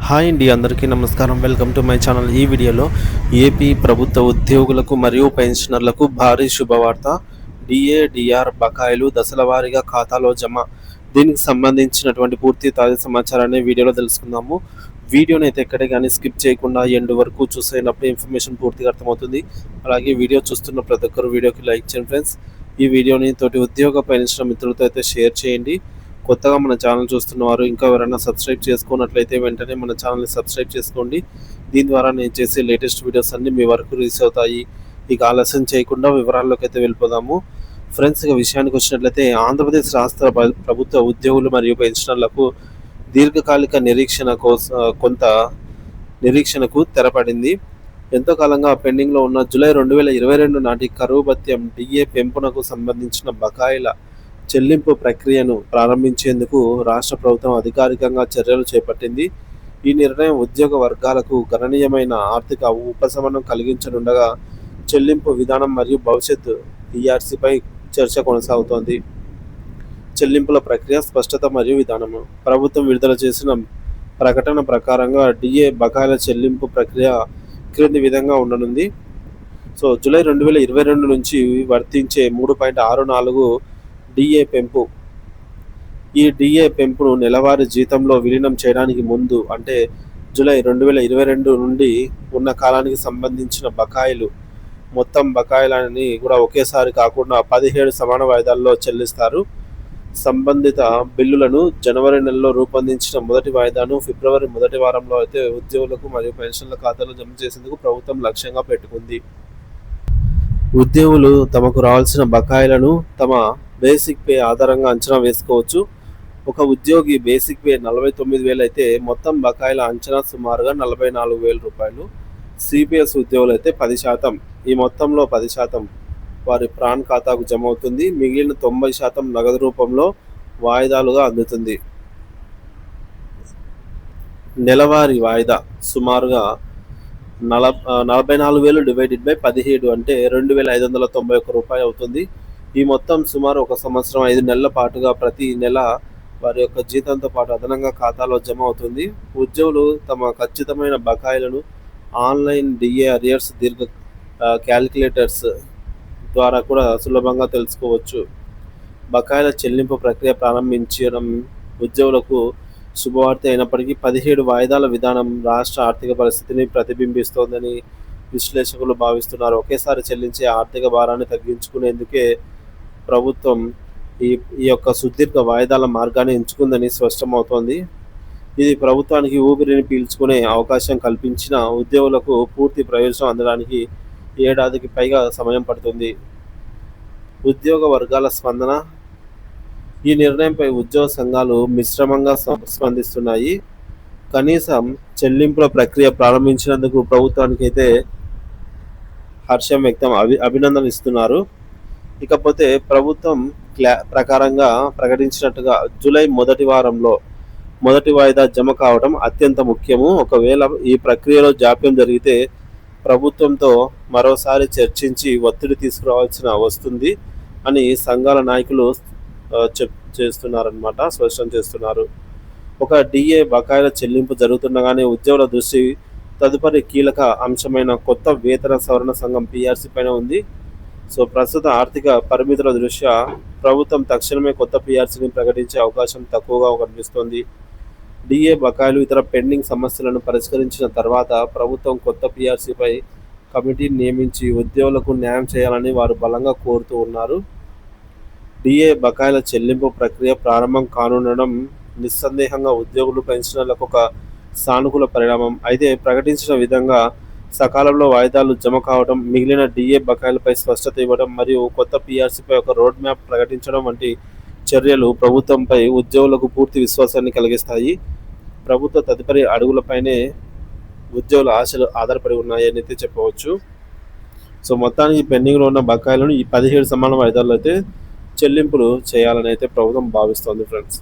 Hi అండి, అందరికీ నమస్కారం. Welcome to my channel. ఈ వీడియోలో ఏపీ ప్రభుత్వ ఉద్యోగులకు మరియు పెన్షనర్లకు భారీ శుభవార్త. డిఏ డిఆర్ బకాయిలు దశల వారీగా ఖాతాలో జమ. దీనికి సంబంధించినటువంటి పూర్తి తాజా సమాచారాన్ని వీడియోలో తెలుసుకుందాము. వీడియోని అయితే ఎక్కడే కానీ స్కిప్ చేయకుండా ఎండ్ వరకు చూసేటప్పుడు ఇన్ఫర్మేషన్ పూర్తిగా అర్థమవుతుంది. అలాగే వీడియో చూస్తున్న ప్రతి ఒక్కరు వీడియోకి లైక్ చేయండి ఫ్రెండ్స్. ఈ వీడియోని తోటి ఉద్యోగ పెన్షన్ మిత్రులతో అయితే షేర్ చేయండి. కొత్తగా మన ఛానల్ చూస్తున్నవారు ఇంకా ఎవరైనా సబ్స్క్రైబ్ చేసుకున్నట్లయితే వెంటనే మన ఛానల్ని సబ్స్క్రైబ్ చేసుకోండి. దీని ద్వారా నేను చేసే లేటెస్ట్ వీడియోస్ అన్నీ మీ వరకు రీచ్ అవుతాయి. ఇక ఆలస్యం చేయకుండా వివరాల్లోకి అయితే వెళ్ళిపోదాము. ఫ్రెండ్స్, ఇక విషయానికి వచ్చినట్లయితే ఆంధ్రప్రదేశ్ రాష్ట్ర ప్రభుత్వ ఉద్యోగులు మరియు పెన్షనర్లకు దీర్ఘకాలిక కొంత నిరీక్షణకు తెరపడింది. ఎంతో కాలంగా పెండింగ్లో ఉన్న జూలై 2022 నాటి కరువు భత్యం డిఏ పెంపునకు సంబంధించిన బకాయిల చెల్లింపు ప్రక్రియను ప్రారంభించేందుకు రాష్ట్ర ప్రభుత్వం అధికారికంగా చర్యలు చేపట్టింది. ఈ నిర్ణయం ఉద్యోగ వర్గాలకు గణనీయమైన ఆర్థిక ఉపశమనం కలిగించనుండగా చెల్లింపు విధానం మరియు భవిష్యత్తు ఈఆర్సీపై చర్చ కొనసాగుతోంది. చెల్లింపుల ప్రక్రియ స్పష్టత మరియు విధానము. ప్రభుత్వం విడుదల చేసిన ప్రకటన ప్రకారంగా డిఏ బకాయిల చెల్లింపు ప్రక్రియ క్రింది విధంగా ఉండనుంది. జూలై 2022 నుంచి వర్తించే 3.64 డిఏ పెంపు. ఈ డిఏ పెంపును నెలవారీ జీతంలో విలీనం చేయడానికి ముందు, అంటే జూలై 2022 నుండి ఉన్న కాలానికి సంబంధించిన బకాయిలు మొత్తం బకాయిలని కూడా ఒకేసారి కాకుండా 17 సమాన వాయిదాల్లో చెల్లిస్తారు. సంబంధిత బిల్లులను జనవరి నెలలో రూపొందించిన మొదటి వాయిదాను ఫిబ్రవరి మొదటి వారంలో అయితే ఉద్యోగులకు మరియు పెన్షన్ల ఖాతాలో జమ చేసేందుకు ప్రభుత్వం లక్ష్యంగా పెట్టుకుంది. ఉద్యోగులు తమకు రావాల్సిన బకాయిలను తమ బేసిక్ పే ఆధారంగా అంచనా వేసుకోవచ్చు. ఒక ఉద్యోగి బేసిక్ పే 49,000 అయితే మొత్తం బకాయిల అంచనా సుమారుగా 44,000 రూపాయలు. సిపిఎస్ ఉద్యోగులు అయితే 10%, ఈ మొత్తంలో 10% వారి ప్రాన్ ఖాతాకు జమ అవుతుంది. మిగిలిన 90% నగదు రూపంలో వాయిదాలుగా అందుతుంది. నెలవారీ వాయిదా సుమారుగా 44,000 డివైడెడ్ బై 17 అంటే 2,591 రూపాయలు అవుతుంది. ఈ మొత్తం సుమారు 1 సంవత్సరం 5 నెలల పాటుగా ప్రతి నెల వారి యొక్క జీతంతో పాటు అదనంగా ఖాతాలో జమ అవుతుంది. ఉద్యోగులు తమ ఖచ్చితమైన బకాయిలను ఆన్లైన్ డిఏ అరియర్స్ క్యాలిక్యులేటర్స్ ద్వారా కూడా సులభంగా తెలుసుకోవచ్చు. బకాయిల చెల్లింపు ప్రక్రియ ప్రారంభించడం ఉద్యోగులకు శుభవార్త అయినప్పటికీ 17 వాయిదాల విధానం రాష్ట్ర ఆర్థిక పరిస్థితిని ప్రతిబింబిస్తోందని విశ్లేషకులు భావిస్తున్నారు. ఒకేసారి చెల్లించే ఆర్థిక భారాన్ని తగ్గించుకునేందుకే ప్రభుత్వం ఈ ఈ యొక్క సుదీర్ఘ వాయిదాల మార్గాన్ని ఎంచుకుందని స్పష్టమవుతోంది. ఇది ప్రభుత్వానికి ఊపిరిని పీల్చుకునే అవకాశం కల్పించిన ఉద్యోగులకు పూర్తి ప్రయోజనం అందడానికి ఏడాదికి పైగా సమయం పడుతుంది. ఉద్యోగ వర్గాల స్పందన. ఈ నిర్ణయంపై ఉద్యోగ సంఘాలు మిశ్రమంగా స్పందిస్తున్నాయి. కనీసం చెల్లింపుల ప్రక్రియ ప్రారంభించినందుకు ప్రభుత్వానికి అయితే హర్షం వ్యక్తం అభినందనలు ఇస్తున్నారు. ఇకపోతే ప్రభుత్వం ప్రకారంగా ప్రకటించినట్టుగా జూలై మొదటి వారంలో మొదటి వాయిదా జమ కావడం అత్యంత ముఖ్యము. ఒకవేళ ఈ ప్రక్రియలో జాప్యం జరిగితే ప్రభుత్వంతో మరోసారి చర్చించి ఒత్తిడి తీసుకురావాల్సిన వస్తుంది అని సంఘాల నాయకులు స్పష్టం చేస్తున్నారు. ఒక డిఏ బకాయిల చెల్లింపు జరుగుతుండగానే ఉద్యోగుల దృష్టి తదుపరి కీలక అంశమైన కొత్త వేతన సవరణ సంఘం పిఆర్సీ పైన ఉంది. ప్రస్తుత ఆర్థిక పరిమితుల దృష్ట్యా ప్రభుత్వం తక్షణమే కొత్త పిఆర్సీని ప్రకటించే అవకాశం తక్కువగా కనిపిస్తోంది. డిఏ బకాయిలు ఇతర పెండింగ్ సమస్యలను పరిష్కరించిన తర్వాత ప్రభుత్వం కొత్త పిఆర్సీపై కమిటీని నియమించి ఉద్యోగులకు న్యాయం చేయాలని వారు బలంగా కోరుతూ ఉన్నారు. డిఏ బకాయిల చెల్లింపు ప్రక్రియ ప్రారంభం కానుండడం నిస్సందేహంగా ఉద్యోగులు పెన్షనర్లకు ఒక సానుకూల పరిణామం. అయితే ప్రకటించిన విధంగా సకాలంలో వాయిదాలు జమ కావడం, మిగిలిన డిఏ బకాయిలపై స్పష్టత ఇవ్వడం మరియు కొత్త పిఆర్సీపై ఒక రోడ్ మ్యాప్ ప్రకటించడం వంటి చర్యలు ప్రభుత్వంపై ఉద్యోగులకు పూర్తి విశ్వాసాన్ని కలిగిస్తాయి. ప్రభుత్వ తదుపరి అడుగులపైనే ఉద్యోగుల ఆశలు ఆధారపడి ఉన్నాయని అయితే చెప్పవచ్చు. మొత్తానికి పెండింగ్లో ఉన్న బకాయిలను ఈ 17 సమాన వాయిదాల్లో అయితే చెల్లింపులు చేయాలని అయితే ప్రభుత్వం భావిస్తోంది ఫ్రెండ్స్.